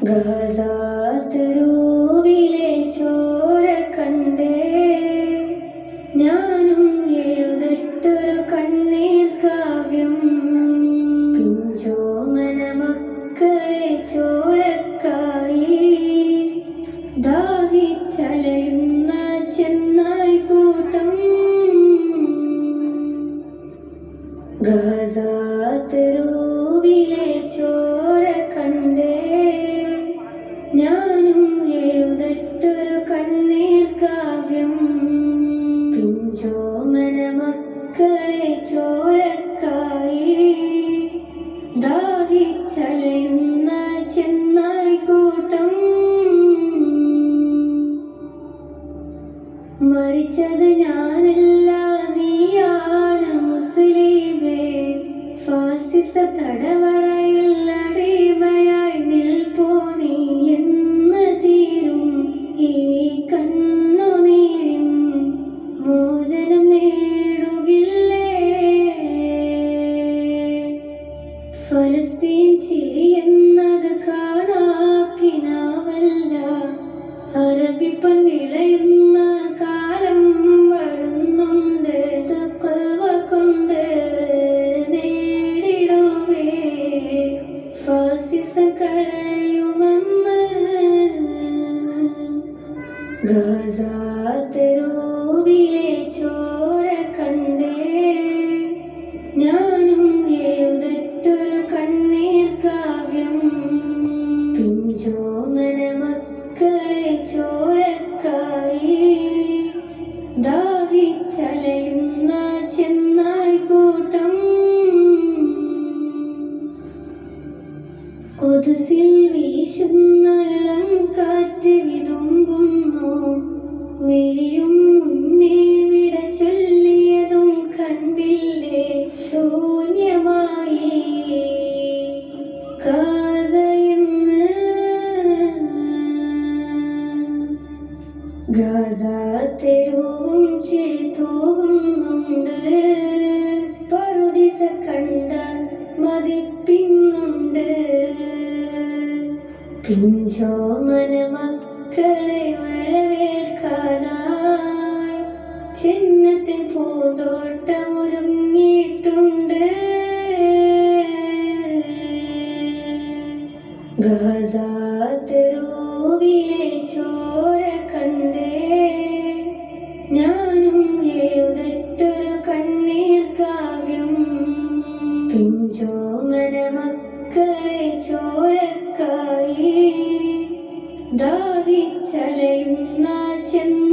ഗാസാതെരുവിലെ ചോര കണ്ടേ ഞാനും എഴുതട്ടൊരു കണ്ണീർ കാവ്യം. പിഞ്ചോമന മക്കളെ ചോരക്കായി ദാഹിച്ചലയുന്ന ചെന്നായി കൂട്ടം. ഗാസാതെരുവിലെ ചോര കണ്ടേ ഞാനും എഴുതട്ടൊരു കണ്ണീർ കാവ്യം. പിഞ്ചോമന മക്കളെ ചോരക്കായി ദാഹിച്ചലയുന്ന ചെന്നായി കൂട്ടം. മരിച്ചത് ഞാനല്ല, നീയാണ് മുസ്ലിമേ. ഫാസിസ തടവറയിൽ അടിമയായി നിൽപ്പോ നീ എന്ന് തീരും ഈ കണ്ണുനീരിൻ മോചനം നേടുകില്ലേ? ഫലസ്തീൻ ചിരി എന്നത് കാണാക്കിനാവല്ല, അറബിപ്പൻ വിളയുന്ന കാലം വരുന്നുണ്ട്. തഖ്വ കൊണ്ട് നേടിടുവേ ഫാസിസം കരയുമെന്ന്. ഗാസാതെരുവിലെ ചോര കണ്ടേ ഞാനും എഴുതട്ടൊരു കണ്ണീർ കാവ്യം. പിഞ്ചോമന മക്കളെ ചോരക്കായി ദാഹിച്ചലയുന്ന ചെന്നായി കൂട്ടം. കൊതുസിൽ വീശുന്ന ഇളം കാറ്റ് വിതുമ്പുന്നു. വിരിയും മുന്നേ വിട ചൊല്ലിയതും കണ്ടില്ലേ ശൂന്യമായി ഗാസയിന്ന്. ഗാസാതെരുവും ചിരി തൂകുന്നുണ്ട്. പറുദീസ കണ്ടാൽ മതിപ്പിന്നുണ്ട്. പിഞ്ചോമന മക്കളെ വരവേൽക്കാനായി ചിഹ്നത്തിൻ പൂന്തോട്ടമൊരുങ്ങിയിട്ടുണ്ട്. ഗാസാതെരുവിലെ ചോര കണ്ടേ ഞാനും എഴുതട്ടൊരു കണ്ണീർ കാവ്യം. പിഞ്ചോമന മക്കളെ ചോരക്കായി ദാഹിച്ചലയുന്ന ചെന്ന